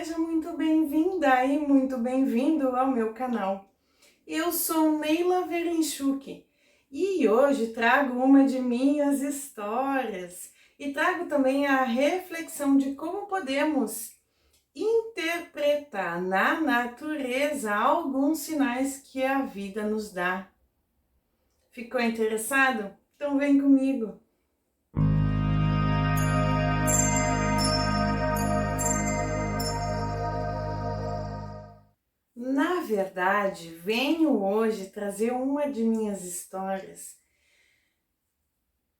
Seja muito bem-vinda e muito bem-vindo ao meu canal. Eu sou Neila Verenchuk e hoje trago uma de minhas histórias e trago também a reflexão de como podemos interpretar na natureza alguns sinais que a vida nos dá. Ficou interessado? Então vem comigo! Na verdade, venho hoje trazer uma de minhas histórias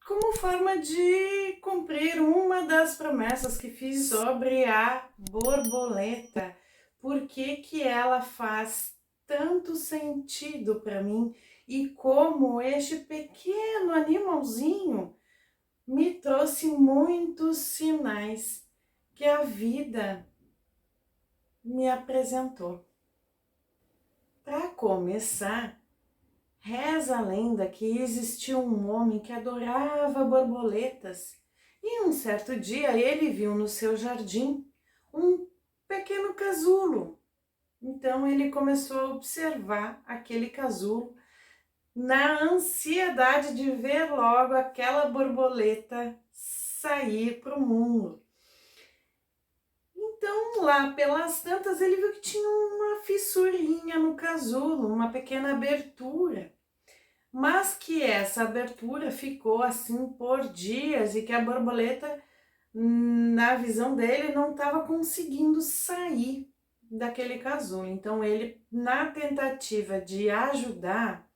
como forma de cumprir uma das promessas que fiz sobre a borboleta. Por que ela faz tanto sentido para mim e como este pequeno animalzinho me trouxe muitos sinais que a vida me apresentou. Para começar, reza a lenda que existiu um homem que adorava borboletas e um certo dia ele viu no seu jardim um pequeno casulo. Então ele começou a observar aquele casulo na ansiedade de ver logo aquela borboleta sair para o mundo. Então, lá pelas tantas, ele viu que tinha uma fissurinha no casulo, uma pequena abertura, mas que essa abertura ficou assim por dias e que a borboleta, na visão dele, não estava conseguindo sair daquele casulo. Então, ele, na tentativa de ajudar,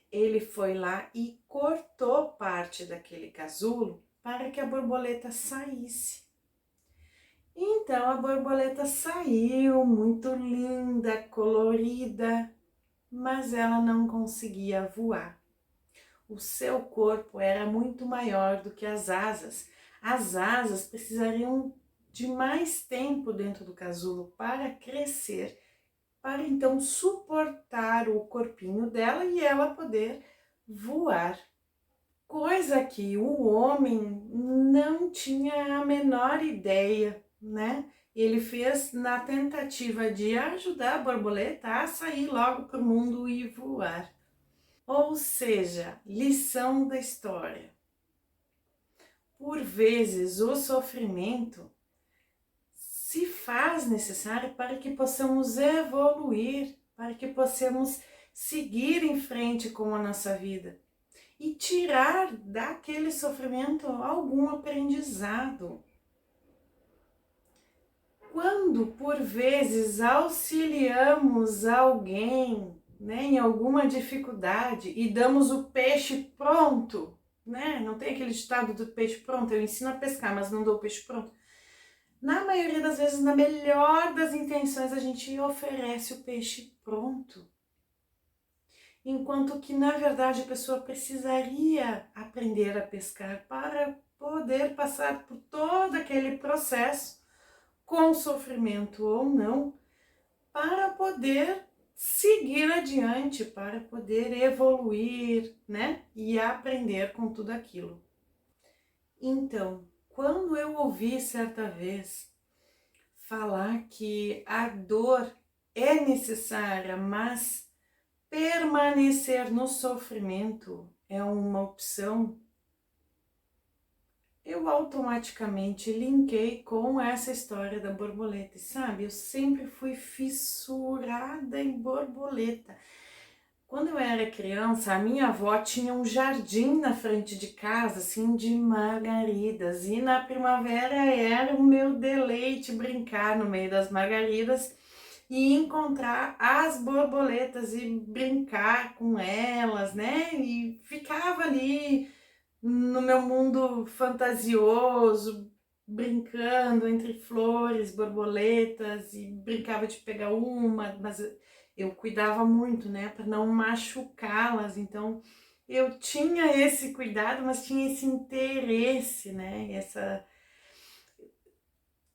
ele foi lá e cortou parte daquele casulo para que a borboleta saísse. Então a borboleta saiu muito linda, colorida, mas ela não conseguia voar. O seu corpo era muito maior do que as asas. As asas precisariam de mais tempo dentro do casulo para crescer, para então suportar o corpinho dela e ela poder voar. Coisa que o homem não tinha a menor ideia, né? Ele fez na tentativa de ajudar a borboleta a sair logo para o mundo e voar. Ou seja, lição da história. Por vezes o sofrimento se faz necessário para que possamos evoluir, para que possamos seguir em frente com a nossa vida e tirar daquele sofrimento algum aprendizado. Quando por vezes auxiliamos alguém, né, em alguma dificuldade e damos o peixe pronto, né? Não tem aquele ditado do peixe pronto, eu ensino a pescar, mas não dou o peixe pronto. Na maioria das vezes, na melhor das intenções, a gente oferece o peixe pronto. Enquanto que, na verdade, a pessoa precisaria aprender a pescar para poder passar por todo aquele processo, com sofrimento ou não, para poder seguir adiante, para poder evoluir, né? E aprender com tudo aquilo. Então, quando eu ouvi certa vez falar que a dor é necessária, mas permanecer no sofrimento é uma opção, eu automaticamente linkei com essa história da borboleta. E sabe, eu sempre fui fissurada em borboleta. Quando eu era criança, a minha avó tinha um jardim na frente de casa, assim, de margaridas. E na primavera era o meu deleite brincar no meio das margaridas e encontrar as borboletas e brincar com elas, né? E ficava ali no meu mundo fantasioso, brincando entre flores, borboletas, e brincava de pegar uma, mas eu cuidava muito, né, para não machucá-las. Então eu tinha esse cuidado, mas tinha esse interesse, né?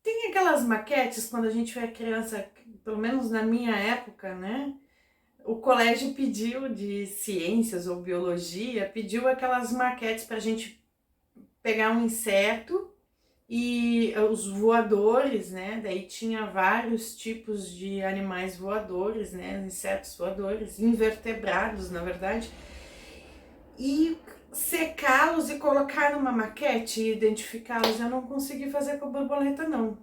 Tem aquelas maquetes quando a gente é criança, pelo menos na minha época, né? O colégio pediu, de ciências ou biologia, pediu aquelas maquetes para a gente pegar um inseto E os voadores, né? Daí tinha vários tipos de animais voadores, né? Insetos voadores, invertebrados, na verdade. E secá-los e colocar numa maquete e identificá-los, eu não consegui fazer com a borboleta, não.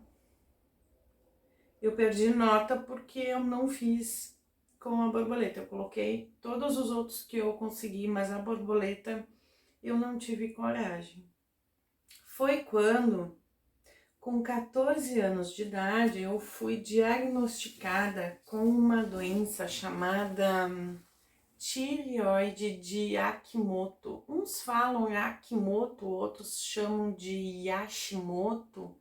Eu perdi nota porque eu não fiz com a borboleta. Eu coloquei todos os outros que eu consegui, mas a borboleta eu não tive coragem. Foi quando, com 14 anos de idade, eu fui diagnosticada com uma doença chamada tireoide de Akimoto. Uns falam Akimoto, outros chamam de Hashimoto.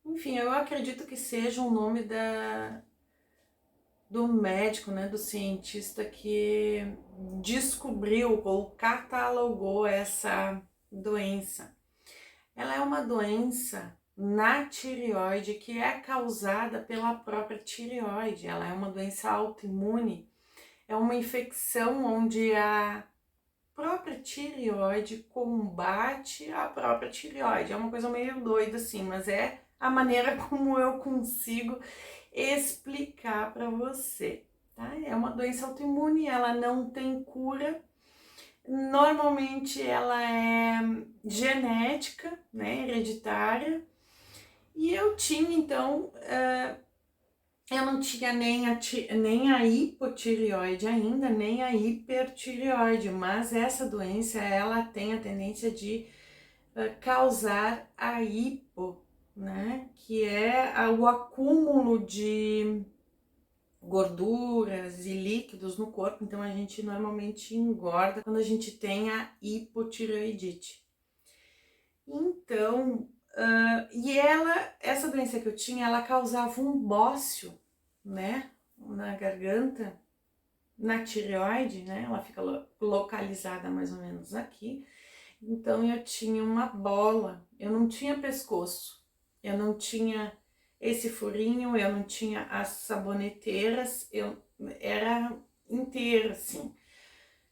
Enfim, eu acredito que seja o nome do médico, né, do cientista que descobriu ou catalogou essa doença. Ela é uma doença na tireoide que é causada pela própria tireoide. Ela é uma doença autoimune. É uma infecção onde a própria tireoide combate a própria tireoide. É uma coisa meio doida assim, mas é a maneira como eu consigo explicar para você, tá? É uma doença autoimune, ela não tem cura. Normalmente ela é genética, né, hereditária. E eu tinha então, eu não tinha nem a hipotireoide ainda, nem a hipertireoide, mas essa doença ela tem a tendência de causar a hipo, né? Que é o acúmulo de gorduras e líquidos no corpo, então a gente normalmente engorda quando a gente tem a hipotireoidite. Então, essa doença que eu tinha, ela causava um bócio, né, na garganta, na tireoide, né, ela fica localizada mais ou menos aqui. Então eu tinha uma bola, eu não tinha pescoço, eu não tinha esse furinho, eu não tinha as saboneteiras, eu era inteira assim.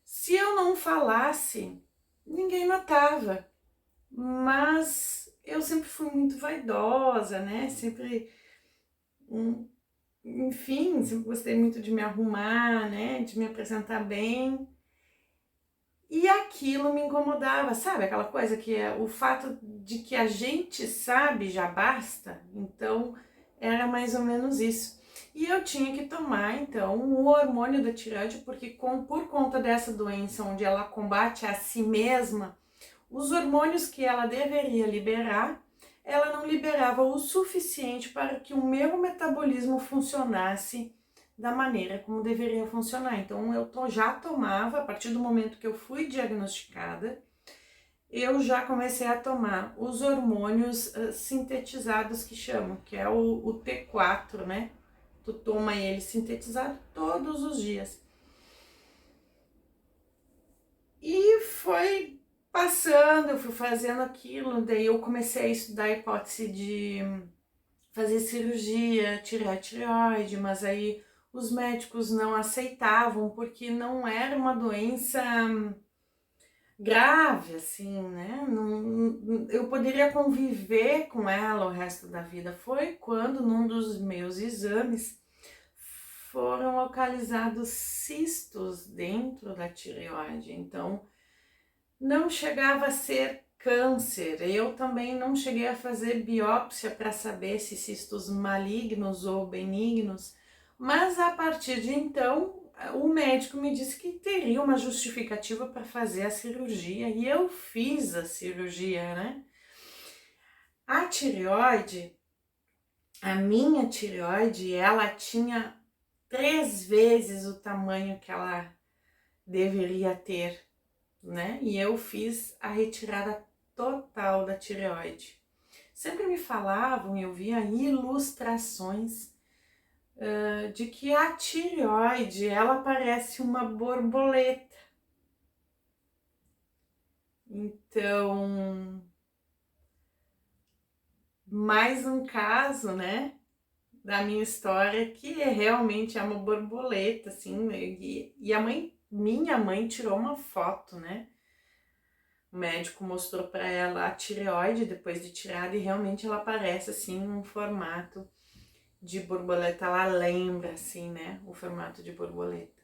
Se eu não falasse, ninguém notava, mas eu sempre fui muito vaidosa, né? Sempre, enfim, sempre gostei muito de me arrumar, né? De me apresentar bem. E aquilo me incomodava, sabe? Aquela coisa que é o fato de que a gente sabe já basta. Então, era mais ou menos isso. E eu tinha que tomar, então, o hormônio da tireoide, porque por conta dessa doença, onde ela combate a si mesma, os hormônios que ela deveria liberar, ela não liberava o suficiente para que o meu metabolismo funcionasse da maneira como deveria funcionar. Então eu já tomava, a partir do momento que eu fui diagnosticada, eu já comecei a tomar os hormônios sintetizados que chamam, que é o T4, né? Tu toma ele sintetizado todos os dias. E foi passando, eu fui fazendo aquilo, daí eu comecei a estudar a hipótese de fazer cirurgia, tirar a tireoide, mas aí os médicos não aceitavam porque não era uma doença grave, assim, né? Não, eu poderia conviver com ela o resto da vida. Foi quando, num dos meus exames, foram localizados cistos dentro da tireoide. Então, não chegava a ser câncer. Eu também não cheguei a fazer biópsia para saber se cistos malignos ou benignos, mas a partir de então o médico me disse que teria uma justificativa para fazer a cirurgia e eu fiz a cirurgia, né? A tireoide, a minha tireoide, ela tinha 3 vezes o tamanho que ela deveria ter, né? E eu fiz a retirada total da tireoide. Sempre me falavam, eu via ilustrações de que a tireoide, ela parece uma borboleta. Então, mais um caso, né, da minha história que realmente é uma borboleta, assim, e minha mãe tirou uma foto, né, O médico mostrou para ela a tireoide depois de tirada e realmente ela aparece assim num formato de borboleta, ela lembra assim, né, o formato de borboleta.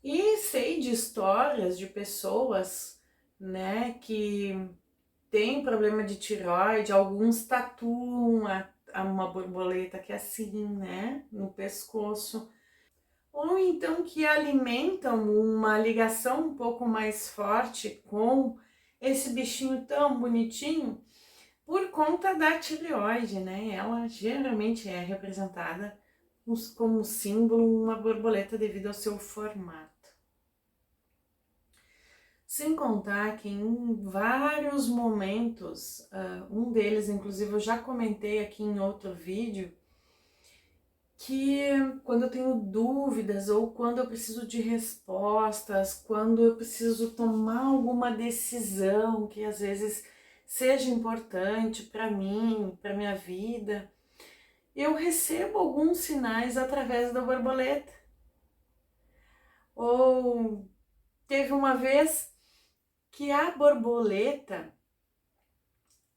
E sei de histórias de pessoas, né, que tem problema de tireoide, alguns tatuam uma borboleta que é assim, né, no pescoço. Ou então que alimentam uma ligação um pouco mais forte com esse bichinho tão bonitinho por conta da tireoide, né? Ela geralmente é representada como símbolo uma borboleta devido ao seu formato. Sem contar que em vários momentos, um deles inclusive eu já comentei aqui em outro vídeo, que quando eu tenho dúvidas ou quando eu preciso de respostas, quando eu preciso tomar alguma decisão que às vezes seja importante para mim, para minha vida, eu recebo alguns sinais através da borboleta. Ou teve uma vez que a borboleta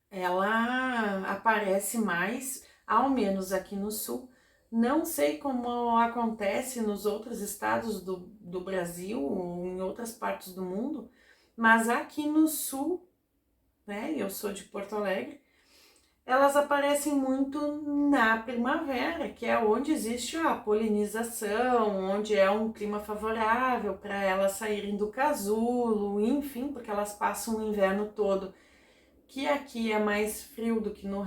ela aparece mais, ao menos aqui no sul. Não sei como acontece nos outros estados do Brasil ou em outras partes do mundo, mas aqui no sul, né, eu sou de Porto Alegre, elas aparecem muito na primavera, que é onde existe a polinização, onde é um clima favorável para elas saírem do casulo, enfim, porque elas passam o inverno todo, que aqui é mais frio do que no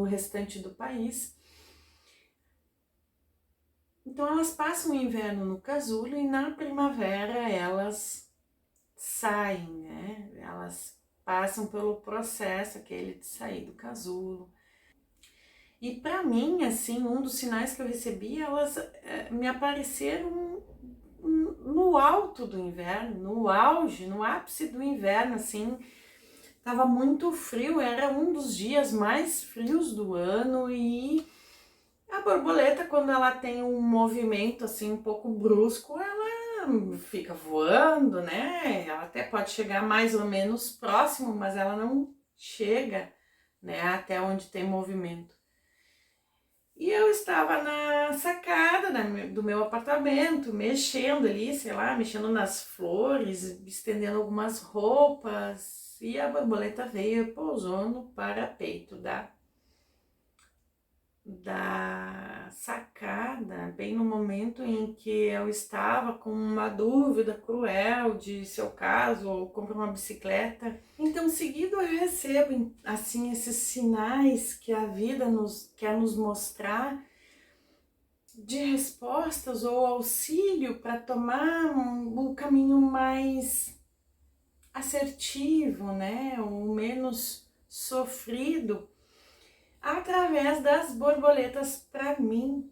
restante do país. Então elas passam o inverno no casulo e na primavera elas saem, né? Elas passam pelo processo aquele de sair do casulo. E para mim, assim, um dos sinais que eu recebi, elas me apareceram no alto do inverno, no auge, no ápice do inverno, assim. Tava muito frio, era um dos dias mais frios do ano e a borboleta, quando ela tem um movimento assim um pouco brusco, ela fica voando, né? Ela até pode chegar mais ou menos próximo, mas ela não chega, né, até onde tem movimento. E eu estava na sacada do meu apartamento, mexendo ali, sei lá, mexendo nas flores, estendendo algumas roupas, e a borboleta veio e pousou no parapeito da sacada, bem no momento em que eu estava com uma dúvida cruel de se eu caso ou compro uma bicicleta. Então, seguido eu recebo assim esses sinais que a vida quer nos mostrar de respostas ou auxílio para tomar um caminho mais assertivo, né, ou menos sofrido, através das borboletas para mim,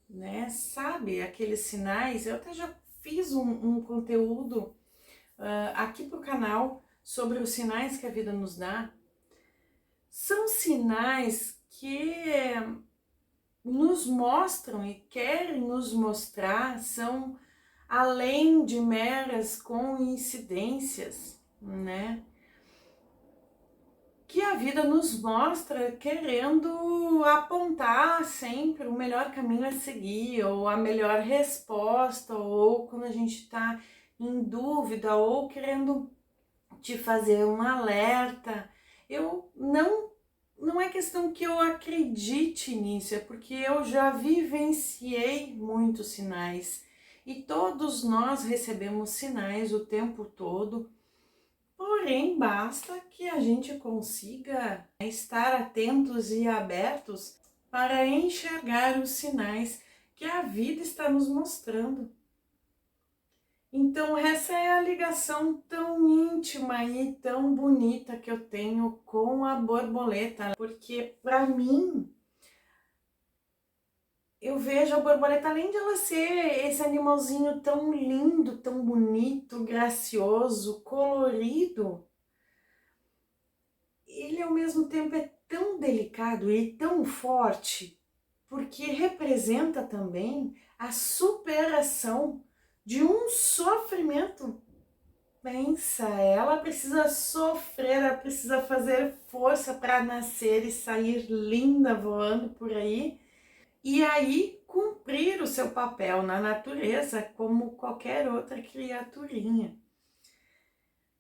né? Sabe, aqueles sinais, eu até já fiz um conteúdo aqui pro canal sobre os sinais que a vida nos dá. São sinais que nos mostram e querem nos mostrar, são além de meras coincidências, né? Que a vida nos mostra querendo apontar sempre o melhor caminho a seguir, ou a melhor resposta, ou quando a gente está em dúvida, ou querendo te fazer um alerta. Eu não é questão que eu acredite nisso, é porque eu já vivenciei muitos sinais e todos nós recebemos sinais o tempo todo. Porém, basta que a gente consiga estar atentos e abertos para enxergar os sinais que a vida está nos mostrando. Então, essa é a ligação tão íntima e tão bonita que eu tenho com a borboleta, porque para mim, eu vejo a borboleta, além de ela ser esse animalzinho tão lindo, tão bonito, gracioso, colorido, ele ao mesmo tempo é tão delicado e tão forte, porque representa também a superação de um sofrimento Pensa, ela precisa sofrer, ela precisa fazer força para nascer e sair linda voando por aí, e aí cumprir o seu papel na natureza como qualquer outra criaturinha,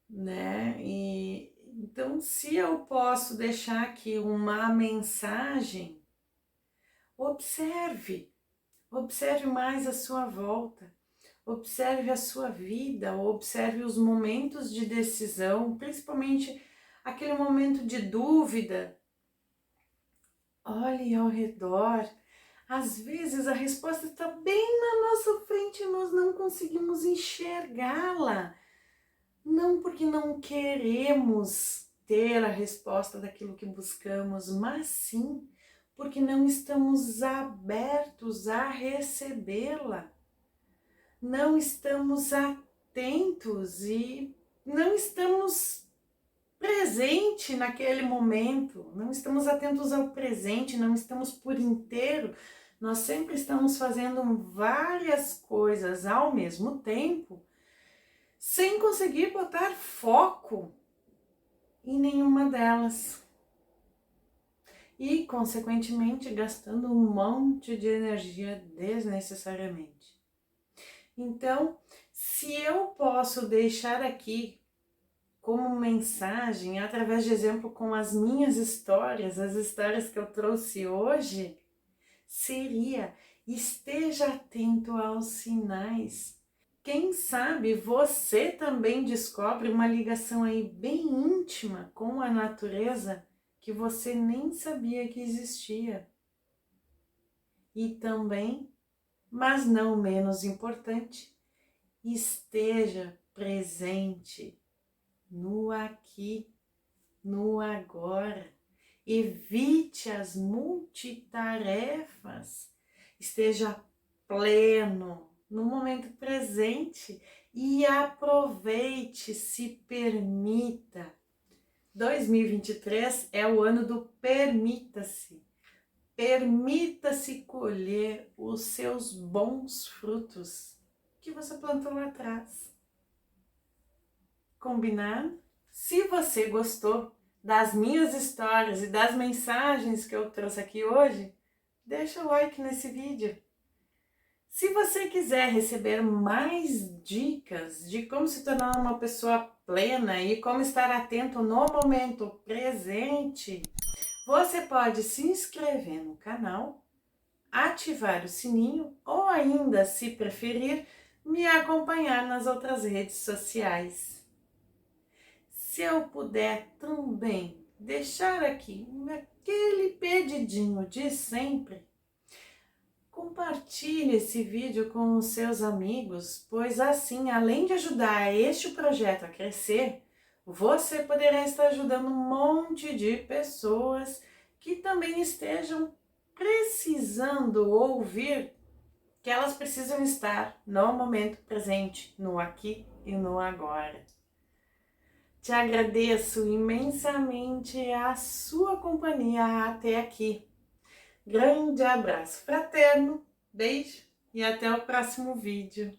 né? E então, se eu posso deixar aqui uma mensagem, observe, observe mais a sua volta. Observe a sua vida, observe os momentos de decisão, principalmente aquele momento de dúvida. Olhe ao redor. Às vezes a resposta está bem na nossa frente e nós não conseguimos enxergá-la. Não porque não queremos ter a resposta daquilo que buscamos, mas sim porque não estamos abertos a recebê-la. Não estamos atentos e não estamos presentes naquele momento, não estamos atentos ao presente, não estamos por inteiro. Nós sempre estamos fazendo várias coisas ao mesmo tempo, sem conseguir botar foco em nenhuma delas. E, consequentemente, gastando um monte de energia desnecessariamente. Então, se eu posso deixar aqui como mensagem, através de exemplo com as minhas histórias, as histórias que eu trouxe hoje, seria: esteja atento aos sinais. Quem sabe você também descobre uma ligação aí bem íntima com a natureza que você nem sabia que existia. E também, mas não menos importante, esteja presente no aqui, no agora. Evite as multitarefas. Esteja pleno no momento presente e aproveite, se permita. 2023 é o ano do permita-se. Permita-se colher os seus bons frutos que você plantou lá atrás. Combinado? Se você gostou das minhas histórias e das mensagens que eu trouxe aqui hoje, deixa o like nesse vídeo. Se você quiser receber mais dicas de como se tornar uma pessoa plena e como estar atento no momento presente, você pode se inscrever no canal, ativar o sininho ou ainda, se preferir, me acompanhar nas outras redes sociais. Se eu puder também deixar aqui aquele pedidinho de sempre, compartilhe esse vídeo com os seus amigos, pois assim, além de ajudar este projeto a crescer, você poderá estar ajudando um monte de pessoas que também estejam precisando ouvir que elas precisam estar no momento presente, no aqui e no agora. Te agradeço imensamente a sua companhia até aqui. Grande abraço fraterno, beijo e até o próximo vídeo.